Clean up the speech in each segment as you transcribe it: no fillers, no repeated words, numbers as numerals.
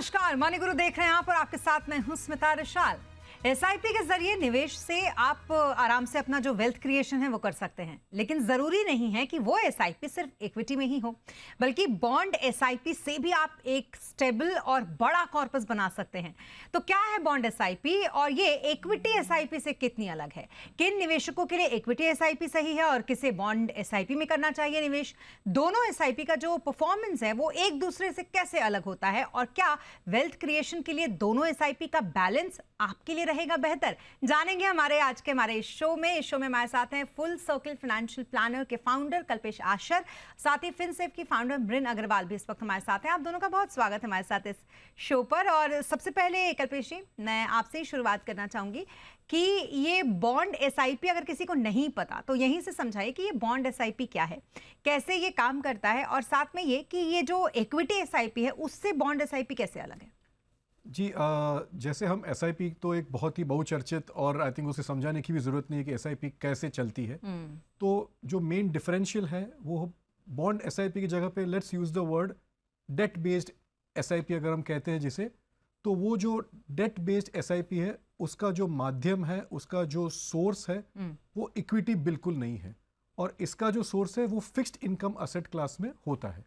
नमस्कार, मनी गुरु देख रहे हैं आप और आपके साथ मैं हूं स्मिता रिशाल। एसआईपी के जरिए निवेश से आप आराम से अपना जो वेल्थ क्रिएशन है वो कर सकते हैं, लेकिन जरूरी नहीं है कि वो एसआईपी सिर्फ इक्विटी में ही हो, बल्कि बॉन्ड एसआईपी से भी आप एक स्टेबल और बड़ा कॉर्पस बना सकते हैं। तो क्या है बॉन्ड एसआईपी और ये इक्विटी एसआईपी से कितनी अलग है? किन निवेशकों के लिए इक्विटी एसआईपी सही है और किसे बॉन्ड एसआईपी में करना चाहिए निवेश? दोनों एसआईपी का जो परफॉर्मेंस है वो एक दूसरे से कैसे अलग होता है और क्या वेल्थ क्रिएशन के लिए दोनों एसआईपी का बैलेंस आपके लिए रहेगा बेहतर? जानेंगे हमारे आज के इस शो में हमारे साथ हैं फुल सर्कल फाइनेंशियल प्लानर के फाउंडर कल्पेश आशर, साथ ही फिनसेव की फाउंडर मृन अग्रवाल भी इस वक्त हमारे साथ हैं। आप दोनों का बहुत स्वागत है हमारे साथ इस शो पर। और सबसे पहले कल्पेश जी, मैं आपसे ही शुरुआत करना चाहूंगी कि ये बॉन्ड एसआईपी अगर किसी को नहीं पता तो यहीं से समझाइए कि ये बॉन्ड एसआईपी क्या है, कैसे ये काम करता है, और साथ में ये कि ये जो इक्विटी एसआईपी है उससे बॉन्ड एसआईपी कैसे अलग है। जी, जैसे हम एसआईपी तो एक बहुत ही बहुचर्चित और आई थिंक उसे समझाने की भी ज़रूरत नहीं है कि एसआईपी कैसे चलती है। तो जो मेन डिफरेंशियल है वो बॉन्ड एसआईपी की जगह पे let's use the word debt based SIP अगर हम कहते हैं जिसे, तो वो जो डेट बेस्ड एसआईपी है उसका जो माध्यम है, उसका जो सोर्स है वो इक्विटी बिल्कुल नहीं है, और इसका जो सोर्स है वो फिक्स्ड इनकम असेट क्लास में होता है।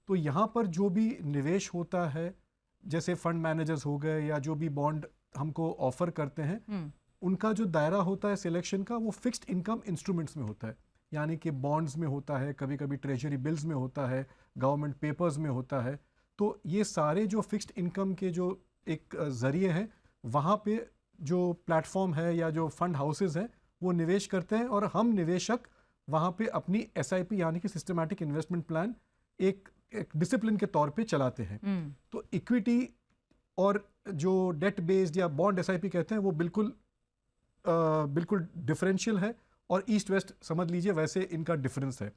तो यहाँ पर जो भी निवेश होता है, जैसे फंड मैनेजर्स हो गए या जो भी बॉन्ड हमको ऑफर करते हैं, उनका जो दायरा होता है सिलेक्शन का वो फिक्स्ड इनकम इंस्ट्रूमेंट्स में होता है, यानी कि बॉन्ड्स में होता है, कभी कभी ट्रेजरी बिल्स में होता है, गवर्नमेंट पेपर्स में होता है। तो ये सारे जो फिक्स्ड इनकम के जो एक जरिए हैं, वहाँ पे जो प्लेटफॉर्म है या जो फंड हाउसेज हैं वो निवेश करते हैं, और हम निवेशक वहाँ पे अपनी एसआईपी यानी कि सिस्टमैटिक इन्वेस्टमेंट प्लान एक डिसिप्लिन के तौर पे चलाते हैं। तो इक्विटी और जो डेट बेस्ड या बॉन्ड एसआईपी कहते हैं वो बिल्कुल डिफरेंशियल है, और ईस्ट वेस्ट समझ लीजिए वैसे इनका डिफरेंस है,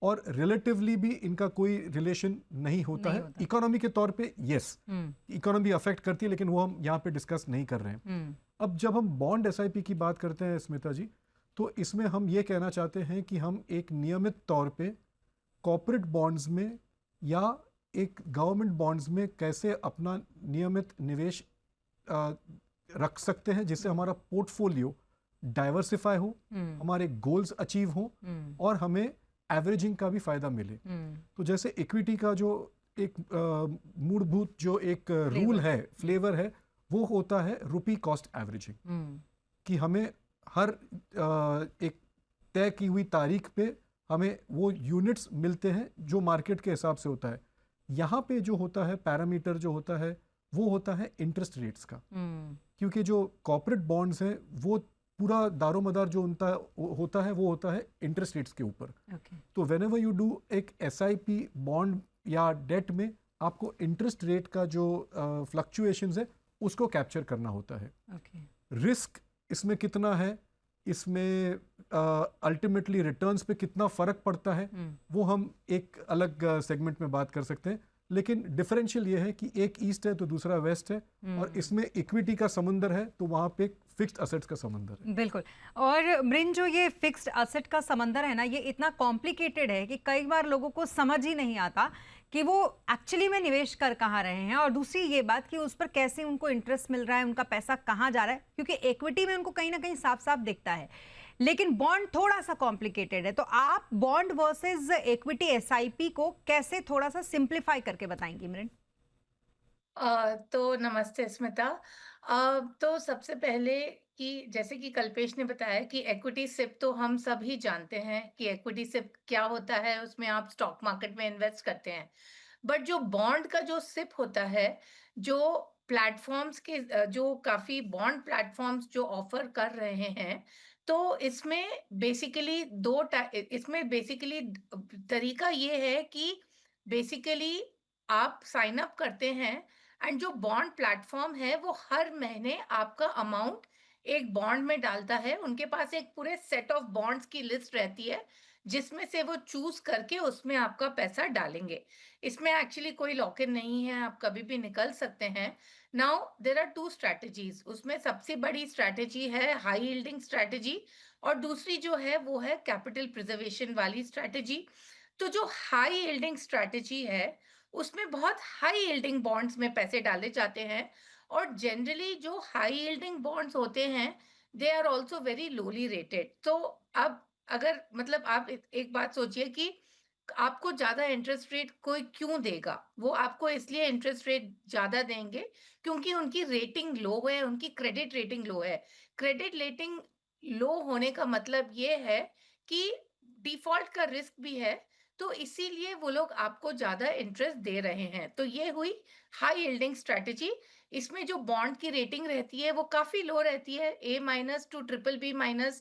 और रिलेटिवली भी इनका कोई रिलेशन नहीं होता है। इकोनॉमी के तौर पे यस, इकोनॉमी अफेक्ट करती है, लेकिन वो हम यहाँ पे डिस्कस नहीं कर रहे हैं। अब जब हम बॉन्ड एसआईपी की बात करते हैं स्मिता जी, तो इसमें हम ये कहना चाहते हैं कि हम एक नियमित तौर पे कॉर्पोरेट बॉन्ड्स में या एक गवर्नमेंट बॉन्ड्स में कैसे अपना नियमित निवेश रख सकते हैं, जिससे हमारा पोर्टफोलियो डाइवर्सिफाई हो, हमारे गोल्स अचीव हो, और हमें एवरेजिंग का भी फायदा मिले। तो जैसे इक्विटी का जो एक मूलभूत जो एक रूल है, फ्लेवर है, वो होता है रुपी कॉस्ट एवरेजिंग, कि हमें हर एक तय की हुई तारीख पे हमें वो यूनिट्स मिलते हैं जो मार्केट के हिसाब से होता है। यहाँ पे जो होता है पैरामीटर जो होता है वो होता है इंटरेस्ट रेट्स का, क्योंकि जो कॉर्पोरेट बॉन्ड्स हैं वो पूरा दारोमदार जो उनका होता है वो होता है इंटरेस्ट रेट्स के ऊपर। तो व्हेनेवर यू डू एक एसआईपी बॉन्ड या डेट में आपको इंटरेस्ट रेट का जो फ्लक्चुएशंस है उसको कैप्चर करना होता है। रिस्क इसमें कितना है, इसमें अल्टीमेटली रिटर्न्स पे कितना फर्क पड़ता है, वो हम एक अलग सेगमेंट में बात कर सकते हैं। लेकिन डिफरेंशियल ये है कि एक ईस्ट है तो दूसरा वेस्ट है, और इसमें इक्विटी का समुंदर है तो वहां पे फिक्स्ड एसेट्स का समंदर है। बिल्कुल। और मृन, जो ये फिक्स्ड एसेट का समंदर है ना, ये इतना कॉम्प्लिकेटेड है कि कई बार लोगों को समझ ही नहीं आता कि वो एक्चुअली में निवेश कर कहाँ रहे हैं, और दूसरी ये बात कि उस पर कैसे उनको इंटरेस्ट मिल रहा है, उनका पैसा कहाँ जा रहा है, क्योंकि इक्विटी में उनको कहीं ना कहीं साफ साफ दिखता है, लेकिन बॉन्ड थोड़ा सा कॉम्प्लिकेटेड है। तो आप बॉन्ड वर्सेस इक्विटी एसआईपी को कैसे थोड़ा सा सिंप्लीफाई करके बताएंगी मृन? तो नमस्ते स्मिता। तो सबसे पहले कि जैसे कि कल्पेश ने बताया कि इक्विटी सिप तो हम सब ही जानते हैं कि इक्विटी सिप क्या होता है, उसमें आप स्टॉक मार्केट में इन्वेस्ट करते हैं। बट जो बॉन्ड का जो सिप होता है, जो प्लेटफॉर्म्स के जो काफी बॉन्ड प्लेटफॉर्म्स जो ऑफर कर रहे हैं, तो इसमें बेसिकली तरीका ये है कि बेसिकली आप साइन अप करते हैं, एंड जो बॉन्ड प्लेटफॉर्म है वो हर महीने आपका अमाउंट एक बॉन्ड में डालता है। उनके पास एक पूरे सेट ऑफ बॉन्ड्स की लिस्ट रहती है, जिसमें से वो चूज करके उसमें आपका पैसा डालेंगे। इसमें एक्चुअली कोई लॉक इन नहीं है, आप कभी भी निकल सकते हैं। Now there are two strategies. उसमें सबसे बड़ी स्ट्रैटेजी है हाई यील्डिंग स्ट्रैटेजी, और दूसरी जो है वो है कैपिटल प्रिजर्वेशन वाली स्ट्रैटेजी। तो जो हाई यील्डिंग स्ट्रैटेजी है उसमें बहुत हाई यील्डिंग बॉन्ड्स में पैसे डाले जाते हैं, और जनरली जो हाई यील्डिंग बॉन्ड्स होते हैं, they are also very lowly rated. तो अब अगर मतलब आप एक बात सोचिए कि आपको ज़्यादा इंटरेस्ट रेट कोई क्यों देगा? वो आपको इसलिए इंटरेस्ट रेट ज़्यादा देंगे क्योंकि उनकी रेटिंग लो है, उनकी क्रेडिट रेटिंग लो है। क्रेडिट रेटिंग लो होने का मतलब ये है कि डिफ़ॉल्ट का रिस्क भी है, तो इसीलिए वो लोग आपको ज़्यादा इंटरेस्ट दे रहे हैं। तो ये हुई हाई यील्डिंग स्ट्रैटेजी। इसमें जो बॉन्ड की रेटिंग रहती है, वो काफ़ी लो रहती है, A- टू ट्रिपल B-।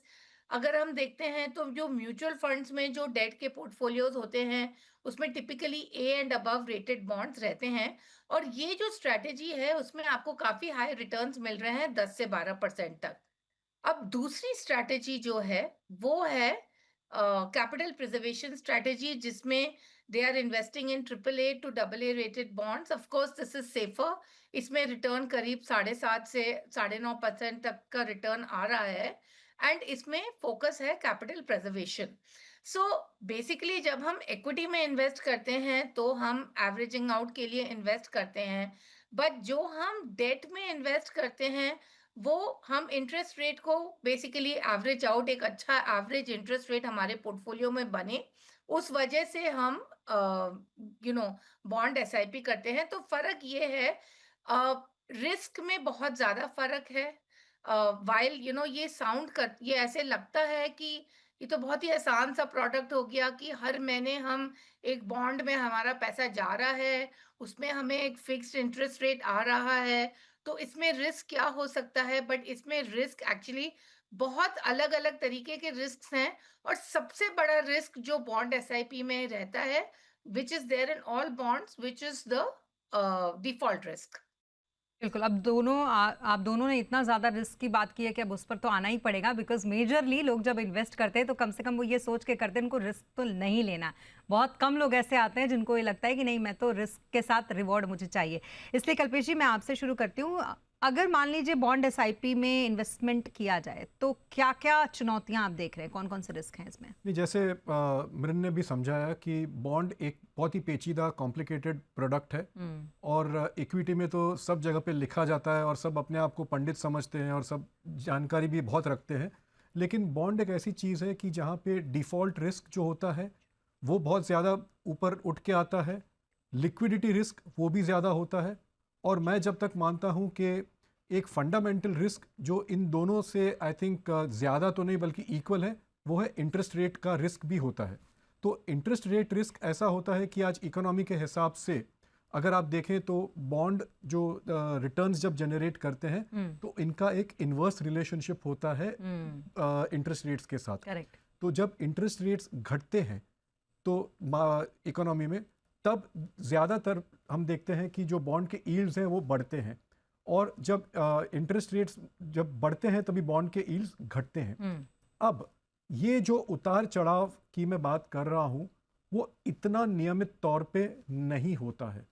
अगर हम देखते हैं तो जो म्यूचुअल फंड्स में जो डेट के पोर्टफोलियोज होते हैं, उसमें typically A and above rated bonds रहते हैं, और ये जो स्ट्रैटेजी है उसमें आपको काफी हाई रिटर्न्स मिल रहे हैं 10 से 12% तक। अब दूसरी स्ट्रैटेजी जो है वो है कैपिटल प्रिजर्वेशन स्ट्रैटेजी, जिसमें they are investing in AAA to AA rated bonds. Of course this is safer. इसमें रिटर्न करीब 7.5 से 9.5% तक का रिटर्न आ रहा है, एंड इसमें फोकस है कैपिटल प्रिजर्वेशन। सो बेसिकली जब हम इक्विटी में इन्वेस्ट करते हैं तो हम एवरेजिंग आउट के लिए इन्वेस्ट करते हैं, बट जो हम डेट में इन्वेस्ट करते हैं वो हम इंटरेस्ट रेट को बेसिकली एवरेज आउट, एक अच्छा एवरेज इंटरेस्ट रेट हमारे पोर्टफोलियो में बने, उस वजह से हम बॉन्ड एसआईपी करते हैं। तो फर्क ये है, रिस्क में बहुत ज्यादा फर्क है। वाइल ये ऐसे लगता है कि ये तो बहुत ही आसान सा प्रोडक्ट हो गया कि हर महीने हम एक बॉन्ड में हमारा पैसा जा रहा है, उसमें हमें एक फिक्स्ड इंटरेस्ट रेट आ रहा है, तो इसमें रिस्क क्या हो सकता है? बट इसमें रिस्क एक्चुअली बहुत अलग-अलग तरीके के रिस्क्स हैं, और सबसे बड़ा रिस्क जो बॉन्ड एसआईपी में रहता है, which is there in all bonds, which is the default risk. बिल्कुल, अब आप दोनों ने इतना ज़्यादा रिस्क की बात की है कि अब उस पर तो आना ही पड़ेगा, बिकॉज़ मेजरली लोग जब इन्वेस्ट करते हैं तो कम से कम वो ये सोच के करते हैं उनको रिस्क तो नहीं लेना। बहुत कम लोग ऐसे आते हैं जिनको ये लगता है कि नहीं, मैं तो रिस्क के साथ रिवॉर्ड मुझे चाहिए। इसलिए कल्पेश जी, मैं आपसे शुरू करती हूँ। अगर मान लीजिए बॉन्ड एसआईपी में इन्वेस्टमेंट किया जाए तो क्या-क्या चुनौतियाँ आप देख रहे हैं? कौन-कौन से रिस्क हैं इसमें? नहीं, जैसे मृन ने भी समझाया कि बॉन्ड एक बहुत ही पेचीदा कॉम्प्लिकेटेड प्रोडक्ट है, और इक्विटी में तो सब जगह पे लिखा जाता है और सब अपने आप को पंडित समझते हैं और सब जानकारी भी बहुत रखते हैं। लेकिन बॉन्ड एक ऐसी चीज़ है कि जहाँ पे डिफ़ॉल्ट रिस्क जो होता है वो बहुत ज़्यादा ऊपर उठ के आता है, लिक्विडिटी रिस्क वो भी ज़्यादा होता है, और मैं जब तक मानता हूँ कि एक फंडामेंटल रिस्क जो इन दोनों से आई थिंक ज़्यादा तो नहीं बल्कि इक्वल है, वो है इंटरेस्ट रेट का रिस्क भी होता है। तो इंटरेस्ट रेट रिस्क ऐसा होता है कि आज इकोनॉमी के हिसाब से अगर आप देखें तो बॉन्ड जो रिटर्न्स जब जनरेट करते हैं तो इनका एक इन्वर्स रिलेशनशिप होता है इंटरेस्ट रेट्स के साथ। करेक्ट। तो जब इंटरेस्ट रेट्स घटते हैं तो इकोनॉमी में, तब ज़्यादातर हम देखते हैं कि जो बॉन्ड के यील्ड्स हैं वो बढ़ते हैं, और जब इंटरेस्ट रेट्स जब बढ़ते हैं तभी बॉन्ड के यील्ड्स घटते हैं। अब ये जो उतार चढ़ाव की मैं बात कर रहा हूँ वो इतना नियमित तौर पे नहीं होता है,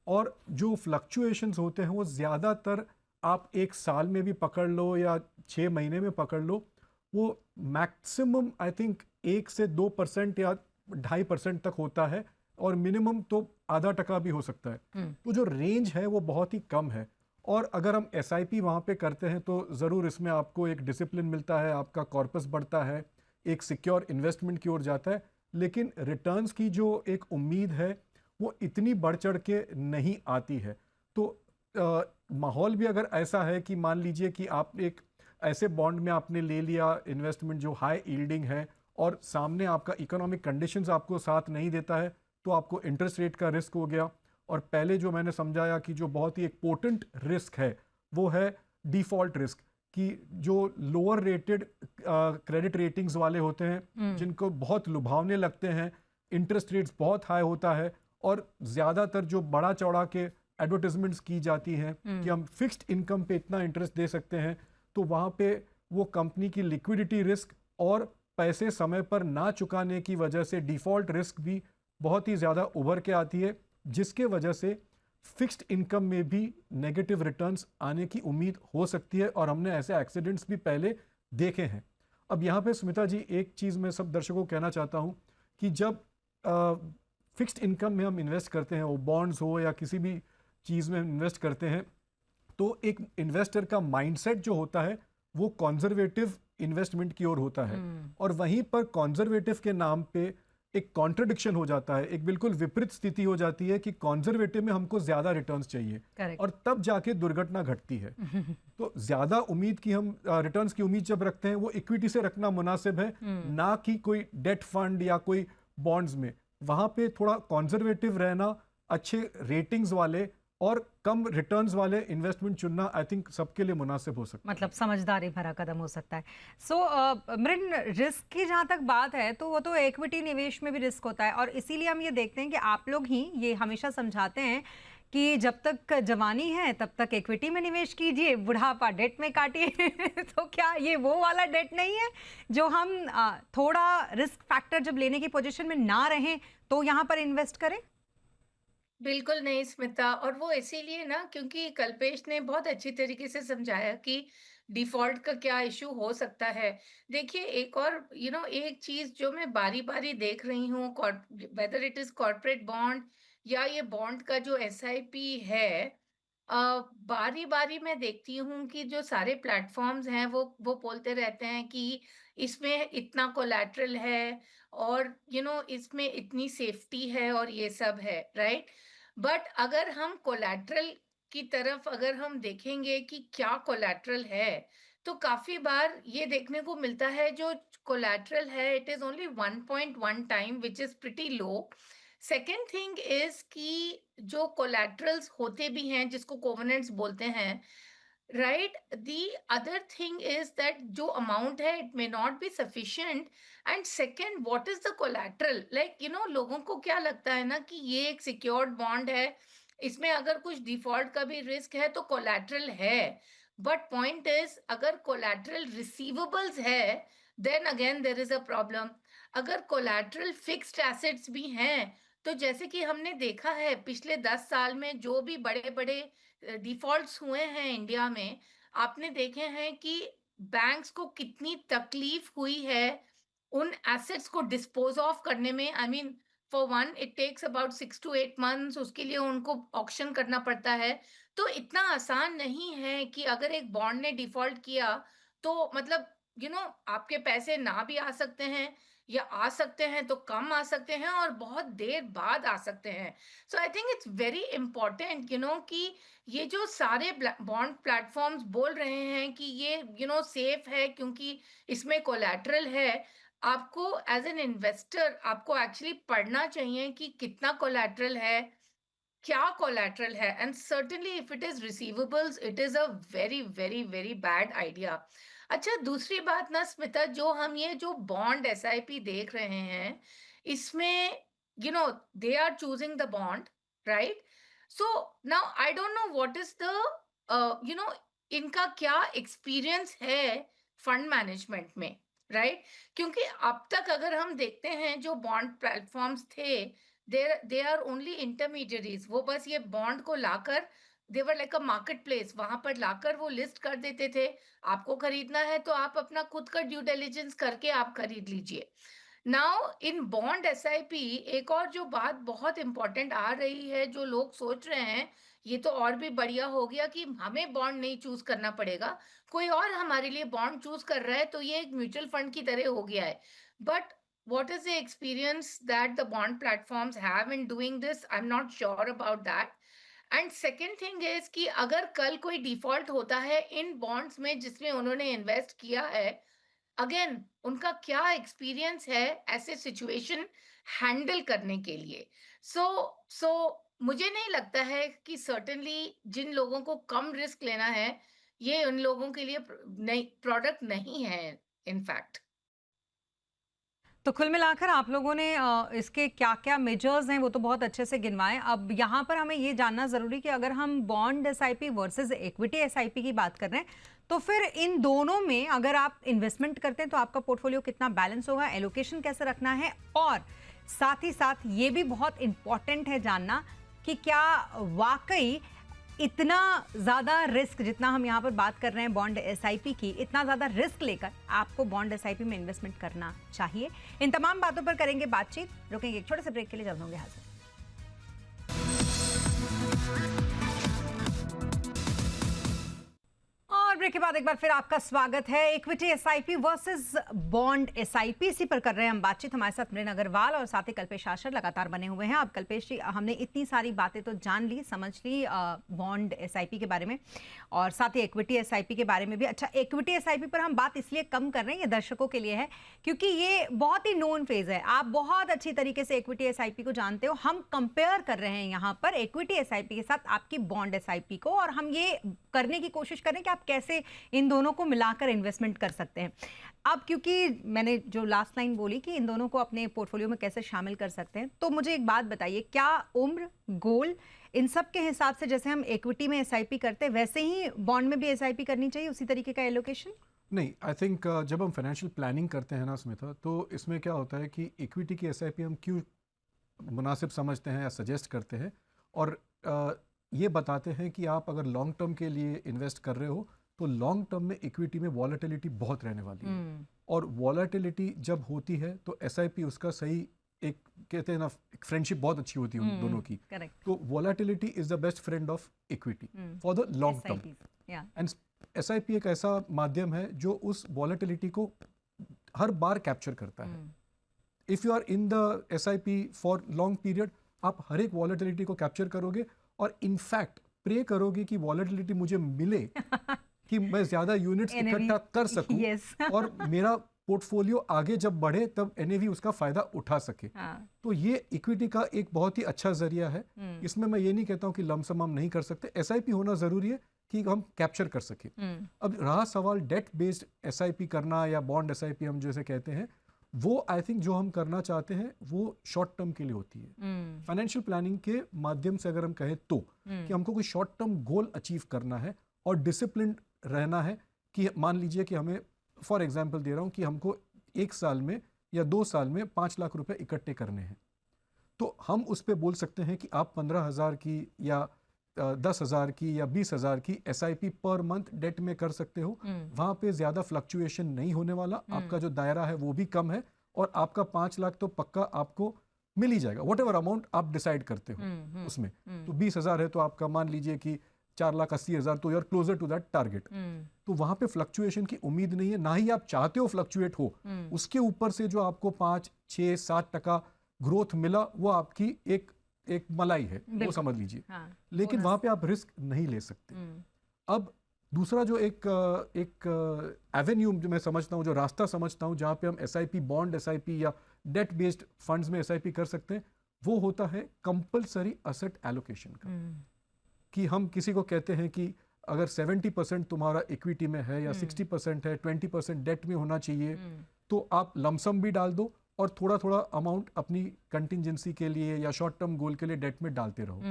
और जो फ्लक्चुएशंस होते हैं वो ज़्यादातर आप एक साल में भी पकड़ लो या 6 महीने में पकड़ लो, वो मैक्सिमम आई थिंक 1 से 2% या 2.5% तक होता है, और मिनिमम तो ½ भी हो सकता है। तो जो रेंज है वो बहुत ही कम है, और अगर हम एसआईपी वहाँ पे करते हैं तो ज़रूर इसमें आपको एक डिसिप्लिन मिलता है, आपका कॉर्पस बढ़ता है, एक सिक्योर इन्वेस्टमेंट की ओर जाता है, लेकिन रिटर्न्स की जो एक उम्मीद है वो इतनी बढ़ चढ़ के नहीं आती है। तो माहौल भी अगर ऐसा है कि मान लीजिए कि आप एक ऐसे बॉन्ड में आपने ले लिया इन्वेस्टमेंट जो हाई यील्डिंग है, और सामने आपका इकोनॉमिक कंडीशंस आपको साथ नहीं देता है, तो आपको इंटरेस्ट रेट का रिस्क हो गया। और पहले जो मैंने समझाया कि जो बहुत ही एक पोटेंट रिस्क है वो है डिफ़ॉल्ट रिस्क, कि जो लोअर रेटेड क्रेडिट रेटिंग्स वाले होते हैं जिनको बहुत लुभावने लगते हैं, इंटरेस्ट रेट्स बहुत हाई होता है, और ज़्यादातर जो बड़ा चौड़ा के एडवर्टिजमेंट्स की जाती हैं कि हम फिक्स्ड इनकम पे इतना इंटरेस्ट दे सकते हैं, तो वहाँ पे वो कंपनी की लिक्विडिटी रिस्क और पैसे समय पर ना चुकाने की वजह से डिफ़ॉल्ट रिस्क भी बहुत ही ज़्यादा उभर के आती है, जिसके वजह से फिक्स्ड इनकम में भी नेगेटिव रिटर्न्स आने की उम्मीद हो सकती है, और हमने ऐसे एक्सीडेंट्स भी पहले देखे हैं। अब यहाँ पे स्मिता जी, एक चीज़ मैं सब दर्शकों को कहना चाहता हूँ कि जब फिक्स्ड इनकम में हम इन्वेस्ट करते हैं, वो बॉन्ड्स हो या किसी भी चीज़ में इन्वेस्ट करते हैं, तो एक इन्वेस्टर का माइंडसेट जो होता है वो कॉन्जर्वेटिव इन्वेस्टमेंट की ओर होता है। और वहीं पर कॉन्जर्वेटिव के नाम पे एक कॉन्ट्रडिक्शन हो जाता है, एक बिल्कुल विपरीत स्थिति हो जाती है कि कॉन्जर्वेटिव में हमको ज्यादा रिटर्न्स चाहिए। Correct. और तब जाके दुर्घटना घटती है। तो ज्यादा उम्मीद की हम रिटर्न्स की उम्मीद जब रखते हैं वो इक्विटी से रखना मुनासिब है, ना कि कोई डेट फंड या कोई बॉन्ड्स में। वहां पे थोड़ा कॉन्जर्वेटिव रहना, अच्छे रेटिंग्स वाले और कम रिटर्न्स वाले इन्वेस्टमेंट चुनना आई थिंक सबके लिए मुनासिब हो सकता है। मतलब समझदारी भरा कदम हो सकता है। मृन, रिस्क की जहाँ तक बात है तो वो तो इक्विटी निवेश में भी रिस्क होता है, और इसीलिए हम ये देखते हैं कि आप लोग ही ये हमेशा समझाते हैं कि जब तक जवानी है तब तक इक्विटी में निवेश कीजिए, बुढ़ापा डेट में काटिए। तो क्या ये वो वाला डेट नहीं है जो हम थोड़ा रिस्क फैक्टर जब लेने की पोजीशन में ना रहें तो यहाँ पर इन्वेस्ट करें? बिल्कुल नहीं स्मिता, और वो इसीलिए ना क्योंकि कल्पेश ने बहुत अच्छी तरीके से समझाया कि डिफॉल्ट का क्या इशू हो सकता है। देखिए, एक और एक चीज जो मैं बारी बारी देख रही हूँ, whether it is corporate bond या ये बॉन्ड का जो एसआईपी है, बारी बारी मैं देखती हूँ कि जो सारे प्लेटफॉर्म्स हैं वो बोलते रहते हैं कि इसमें इतना कोलैटरल है और इसमें इतनी सेफ्टी है और ये सब है, राइट। बट अगर हम कोलैटरल की तरफ अगर हम देखेंगे कि क्या कोलैटरल है, तो काफी बार ये देखने को मिलता है जो कोलैटरल है it is only 1.1 time, which is pretty low. Second thing is कि जो कोलैटरल्स होते भी हैं जिसको कोवेनेंट्स बोलते हैं, right, the other thing is that जो अमाउंट है it may not be sufficient. And second, what is the collateral, like लोगों को क्या लगता है ना कि ये एक सिक्योर्ड बॉन्ड है, इसमें अगर कुछ डिफॉल्ट का भी रिस्क है तो कोलैटरल है। बट पॉइंट इज, अगर कोलैटरल रिसीवेबल्स है then again there is a problem. अगर कोलैटरल फिक्स्ड एसेट्स भी हैं, तो जैसे कि हमने देखा है पिछले 10 साल में जो भी बड़े बड़े डिफॉल्ट्स हुए हैं इंडिया में, आपने देखे हैं कि बैंक्स को कितनी तकलीफ हुई है उन एसेट्स को डिस्पोज ऑफ करने में। I mean, for one it takes about 6 to 8 months, उसके लिए उनको ऑक्शन करना पड़ता है। तो इतना आसान नहीं है कि अगर एक बॉन्ड ने डिफॉल्ट किया तो मतलब आपके पैसे ना भी आ सकते हैं, या आ सकते हैं तो कम आ सकते हैं और बहुत देर बाद आ सकते हैं। So I think it's very important कि ये जो सारे बॉन्ड प्लेटफॉर्म्स बोल रहे हैं कि ये सेफ है क्योंकि इसमें कोलैटरल है, आपको एज एन इन्वेस्टर आपको एक्चुअली पढ़ना चाहिए कि कितना कोलैटरल है, क्या कोलैटरल है, and certainly if it is receivables it is a very very very bad idea. अच्छा, दूसरी बात ना स्मिता, जो बॉन्ड एसआईपी देख रहे हैं, इसमें they are choosing the bond, right. So now I don't know what is the इनका क्या एक्सपीरियंस है फंड मैनेजमेंट में, राइट। क्योंकि अब तक अगर हम देखते हैं जो बॉन्ड प्लेटफॉर्म्स थे, दे आर ओनली इंटरमीडियरीज। वो बस ये बॉन्ड को लाकर, देवर लाइक अ मार्केट प्लेस, वहां पर लाकर वो लिस्ट कर देते थे। आपको खरीदना है तो आप अपना खुद का ड्यू डिलिजेंस करके आप खरीद लीजिए। नाउ इन बॉन्ड एसआईपी एक और जो बात बहुत इंपॉर्टेंट आ रही है, जो लोग सोच रहे हैं ये तो और भी बढ़िया हो गया कि हमें बॉन्ड नहीं चूज करना पड़ेगा, कोई और हमारे लिए बॉन्ड चूज कर रहा है, तो ये एक म्यूचुअल फंड की तरह हो गया है। But what is the experience that the bond platforms have in doing this? I'm not sure about that. And second thing is कि अगर कल कोई डिफॉल्ट होता है इन बॉन्ड्स में जिसमें उन्होंने इन्वेस्ट किया है, अगेन उनका क्या एक्सपीरियंस है ऐसे सिचुएशन हैंडल करने के लिए। सो मुझे नहीं लगता है कि सर्टेनली जिन लोगों को कम रिस्क लेना है ये उन लोगों के लिए नहीं प्रोडक्ट नहीं है इनफैक्ट। तो कुल मिलाकर आप लोगों ने इसके क्या-क्या मेजर्स हैं वो तो बहुत अच्छे से गिनवाए। अब यहाँ पर हमें ये जानना ज़रूरी कि अगर हम bond SIP versus equity SIP की बात कर रहे हैं, तो फिर इन दोनों में अगर आप इन्वेस्टमेंट करते हैं तो आपका पोर्टफोलियो कितना बैलेंस होगा, एलोकेशन कैसे रखना है, और साथ ही साथ ये भी बहुत इंपॉर्टेंट है जानना कि क्या वाकई इतना ज़्यादा रिस्क, जितना हम यहाँ पर बात कर रहे हैं बॉन्ड एसआईपी की, इतना ज़्यादा रिस्क लेकर आपको बॉन्ड एसआईपी में इन्वेस्टमेंट करना चाहिए। इन तमाम बातों पर करेंगे बातचीत, रुकेंगे एक छोटे से ब्रेक के लिए, जल्द होंगे हाजिर। और ब्रेक के बाद एक बार फिर आपका स्वागत है। Equity SIP versus bond SIP, इसी पर कर रहे हैं हम बातचीत। हमारे साथ मृण अग्रवाल और साथ ही कल्पेश आशर लगातार बने हुए हैं। अब कल्पेश जी, हमने इतनी सारी बातें तो जान ली, समझ ली बॉन्ड एसआईपी के बारे में और साथ ही इक्विटी एसआईपी के बारे में भी। अच्छा, इक्विटी एसआईपी पर हम बात इसलिए कम कर रहे हैं, ये दर्शकों के लिए है क्योंकि ये बहुत ही नोन फेज है। आप बहुत अच्छी तरीके से इक्विटी एसआईपी को जानते हो। हम कंपेयर कर रहे हैं यहाँ पर इक्विटी एसआईपी के साथ आपकी बॉन्ड एसआईपी को, और हम ये करने की कोशिश करें कि आप कैसे इन दोनों को मिलाकर इन्वेस्टमेंट कर सकते हैं। अब क्योंकि मैंने जो लास्ट लाइन बोली कि इन दोनों को अपने पोर्टफोलियो में कैसे शामिल कर सकते हैं, तो मुझे एक बात बताइए, क्या उम्र, गोल, इन सब के हिसाब से जैसे हम इक्विटी में एसआईपी करते हैं वैसे ही बॉन्ड में भी एसआईपी करनी चाहिए, उसी तरीके का एलोकेशन? नहीं, आई थिंक जब हम फाइनेंशियल प्लानिंग करते हैं ना स्मिता, तो इसमें क्या होता है कि इक्विटी की एसआईपी हम क्यों मुनासिब समझते हैं या सजेस्ट करते हैं, और ये बताते हैं कि आप अगर लॉन्ग टर्म के लिए इन्वेस्ट कर रहे हो तो लॉन्ग टर्म में इक्विटी में वॉलेटिलिटी बहुत रहने वाली है, और वॉलेटिलिटी जब होती है तो एसआईपी उसका सही, एक कहते हैं ना, फ्रेंडशिप बहुत अच्छी होती है उन दोनों की। तो volatility is the best friend of equity for the long term, and SIP एक ऐसा माध्यम है जो उस वॉलेटिलिटी को हर बार कैप्चर करता है। If you are in the SIP for long period, आप हर एक वॉलेटिलिटी को कैप्चर करोगे और इनफैक्ट प्रे करोगे कि वॉलेटिलिटी मुझे मिले कि मैं ज्यादा यूनिट्स इकट्ठा कर सकूं और मेरा पोर्टफोलियो आगे जब बढ़े तब एनएवी उसका फायदा उठा सके। तो ये इक्विटी का एक बहुत ही अच्छा जरिया है। इसमें मैं ये नहीं कहता हूं कि लमसम हम नहीं कर सकते, एसआईपी होना जरूरी है कि हम कैप्चर कर सके। अब रहा सवाल डेट बेस्ड एसआईपी करना या बॉन्ड एसआईपी हम जैसे कहते हैं, वो आई थिंक जो हम करना चाहते हैं वो शॉर्ट टर्म के लिए होती है। फाइनेंशियल प्लानिंग के माध्यम से अगर हम कहें तो कि हमको कोई शॉर्ट टर्म गोल अचीव करना है और डिसिप्लिन रहना है, कि मान लीजिए कि हमें, फॉर एग्जांपल दे रहा हूं, कि हमको 1 साल में या 2 साल में 5 लाख रुपए इकट्ठे करने हैं, तो हम उस पे बोल सकते हैं कि आप 15,000 की या 10,000 की या 20,000 की एसआईपी पर मंथ डेट में कर सकते हो। वहां पे ज्यादा फ्लक्चुएशन नहीं होने वाला, आपका जो दायरा है वो भी कम है, और आपका 5 लाख तो पक्का आपको मिल ही जाएगा, वट एवर अमाउंट आप डिसाइड करते हो उसमें। तो 20,000 है तो आपका मान लीजिए कि 4,80,000, तो you're closer to that target. तो वहां पे फ्लक्चुएशन की उम्मीद नहीं है, ना ही आप चाहते हो फ्लक्चुएट हो। उसके ऊपर से जो आपको 5, 6, 7% ग्रोथ मिला, वो आपकी एक मलाई है, वो समझ लीजिए। लेकिन वहां पे आप रिस्क नहीं ले सकते। अब दूसरा जो एक एवेन्यू जो मैं समझता हूँ, जो रास्ता समझता हूँ जहाँ पे हम एसआईपी, बॉन्ड एसआईपी या डेट बेस्ड फंड्स में एसआईपी कर सकते हैं, वो होता है कंपलसरी एसेट एलोकेशन का। कि हम किसी को कहते हैं कि अगर 70% तुम्हारा इक्विटी में है या 60% है, 20% डेट में होना चाहिए, तो आप लमसम भी डाल दो और थोड़ा थोड़ा अमाउंट अपनी कंटिजेंसी के लिए या शॉर्ट टर्म गोल के लिए डेट में डालते रहो।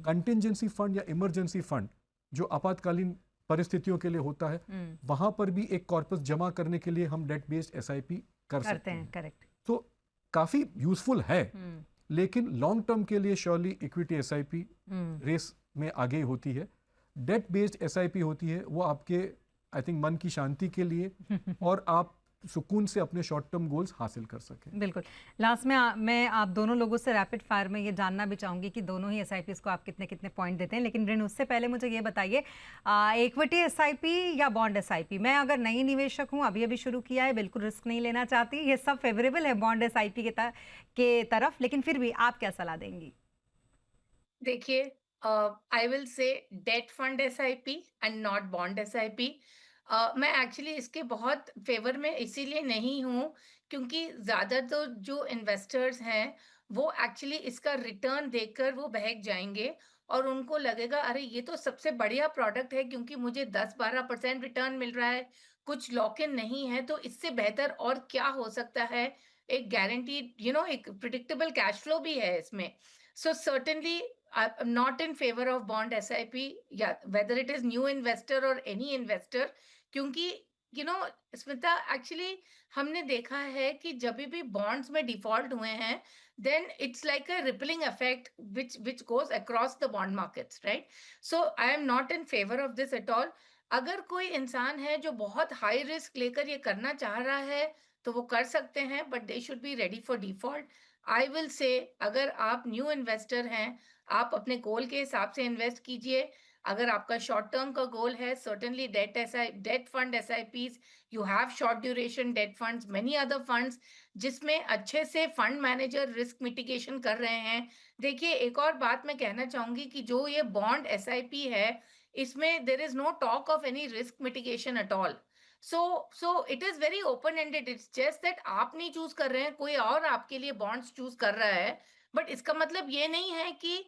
कंटिजेंसी फंड या इमरजेंसी फंड जो आपातकालीन परिस्थितियों के लिए होता है, वहां पर भी एक कॉर्पस जमा करने के लिए हम डेट बेस्ड एसआईपी कर सकते हैं। करेक्ट। तो काफी यूजफुल है, लेकिन लॉन्ग टर्म के लिए श्योरली इक्विटी एसआईपी रेस में आगे होती है। डेट बेस्ड एसआईपी होती है वो आपके, आई थिंक, मन की शांति के लिए और आप सुकून से अपने शॉर्ट टर्म गोल्स हासिल कर सकें। बिल्कुल। लास्ट में मैं आप दोनों लोगों से रैपिड फायर में ये जानना भी चाहूंगी कि दोनों ही एसआईपीज को आप कितने कितने पॉइंट देते हैं, लेकिन ऋण उससे पहले मुझे ये बताइए, इक्विटी एसआईपी या बॉन्ड एसआईपी, मैं अगर नई निवेशक हूँ, अभी अभी शुरू किया है, बिल्कुल रिस्क नहीं लेना चाहती, ये सब फेवरेबल है बॉन्ड एसआईपी के तरफ, लेकिन फिर भी आप क्या सलाह देंगी? देखिए, I will say debt fund SIP and not bond SIP. मैं एक्चुअली इसके बहुत फेवर में इसीलिए नहीं हूँ क्योंकि ज़्यादा तो जो इन्वेस्टर्स हैं वो एक्चुअली इसका रिटर्न देखकर वो बहक जाएंगे और उनको लगेगा अरे ये तो सबसे बढ़िया प्रोडक्ट है क्योंकि मुझे 10-12% रिटर्न मिल रहा है, कुछ लॉक इन नहीं है, तो इससे बेहतर और क्या हो सकता है। एक गारंटीड एक प्रिडिक्टेबल कैश फ्लो भी है इसमें। So certainly, I'm not in favor of bond SIP, yeah, whether it is new investor or any investor, क्योंकि स्मिता, एक्चुअली हमने देखा है कि जब भी बॉन्ड्स में डिफॉल्ट हुए हैं, then it's like a rippling effect which goes across the bond markets, right? So I am not in favor of this at all. अगर कोई इंसान है जो बहुत हाई रिस्क लेकर ये करना चाह रहा है तो वो कर सकते हैं, but they should be ready for default. I will say अगर आप न्यू इन्वेस्टर हैं, आप अपने गोल के हिसाब से इन्वेस्ट कीजिए। अगर आपका शॉर्ट टर्म का गोल है, certainly debt fund SIPs, you have short duration debt funds, many other funds जिसमें अच्छे से फंड मैनेजर रिस्क मिटिगेशन कर रहे हैं। देखिए, एक और बात मैं कहना चाहूंगी कि जो ये बॉन्ड एसआईपी है, इसमें there is no talk of any risk mitigation at all. So it is very open ended. It's just that आप नहीं चूज कर रहे हैं, कोई और आपके लिए बॉन्ड्स चूज कर रहा है। बट इसका मतलब ये नहीं है कि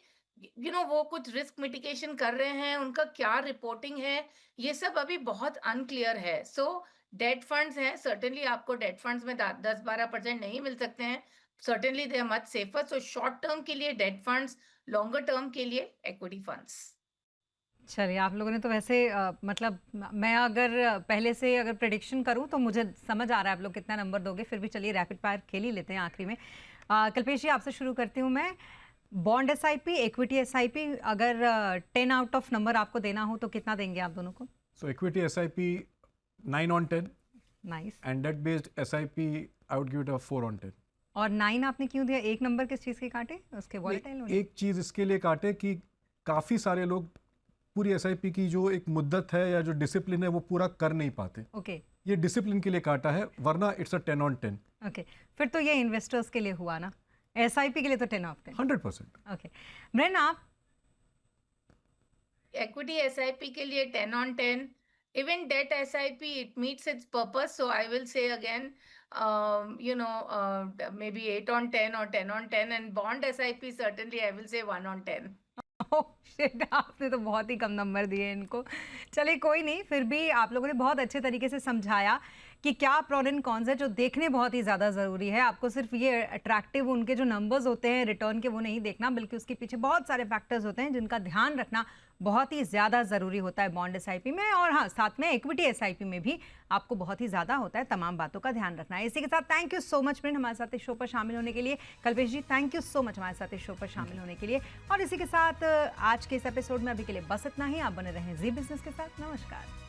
वो कुछ रिस्क मिटिगेशन कर रहे हैं, उनका क्या रिपोर्टिंग है, ये सब अभी बहुत अनक्लियर है। सो डेट फंड्स हैं, सर्टेनली आपको डेट फंड्स में 10-12% नहीं मिल सकते हैं, certainly they are much safer. So short term के लिए डेट फंड्स, लॉन्गर टर्म के लिए इक्विटी फंड्स। चलिए, आप लोगों ने तो वैसे मतलब मैं अगर पहले से अगर प्रेडिक्शन करूं तो मुझे समझ आ रहा है आप लोग कितना नंबर दोगे। फिर भी चलिए रैपिड फायर खेल ही लेते हैं आखिरी में। कल्पेश जी, आपसे शुरू करती हूं मैं। बॉन्ड एसआईपी, इक्विटी एसआईपी, अगर 10 आउट ऑफ नंबर आपको देना हो तो कितना देंगे आप दोनों को? So equity SIP 9 on 10 nice. And debt based SIP I would give it a 4 on 10। और 9 आपने क्यों दिया? एक नंबर किस चीज़ के काटे? उसके वॉलेटाइल होने? एक चीज इसके लिए काटे कि काफी सारे लोग पूरी एसआईपी की जो एक मुद्दत है या जो डिसिप्लिन है वो पूरा कर नहीं पाते। ओके ये डिसिप्लिन के लिए काटा है, वरना इट्स अ 10 on 10। ओके, फिर तो ये इन्वेस्टर्स के लिए हुआ ना, एसआईपी के लिए तो 10 ऑफ 10। 100%। ओके मृन, आप? Equity SIP के लिए 10 on 10. Even debt SIP, it meets its purpose. So I will say again, maybe 8 on 10 or 10 on 10. And bond SIP, certainly I will say 1 on 10. Oh shit, आपने तो बहुत ही कम number दिए इनको। चलिए कोई नहीं, फिर भी आप लोगों ने बहुत अच्छे तरीके से समझाया कि क्या प्रोन एंड कॉन्स है, जो देखने बहुत ही ज़्यादा ज़रूरी है। आपको सिर्फ ये अट्रैक्टिव उनके जो नंबर्स होते हैं रिटर्न के, वो नहीं देखना, बल्कि उसके पीछे बहुत सारे फैक्टर्स होते हैं जिनका ध्यान रखना बहुत ही ज़्यादा ज़रूरी होता है बॉन्ड एसआईपी में। और हाँ, साथ में इक्विटी एसआईपी में भी आपको बहुत ही ज़्यादा होता है तमाम बातों का ध्यान रखना है। इसी के साथ thank you so much friend हमारे साथ इस शो पर शामिल होने के लिए। कल्पेश जी, थैंक यू सो मच हमारे साथ इस शो पर शामिल होने के लिए। और इसी के साथ आज के इस एपिसोड में अभी के लिए बस इतना ही। आप बने रहें जी बिजनेस के साथ। नमस्कार।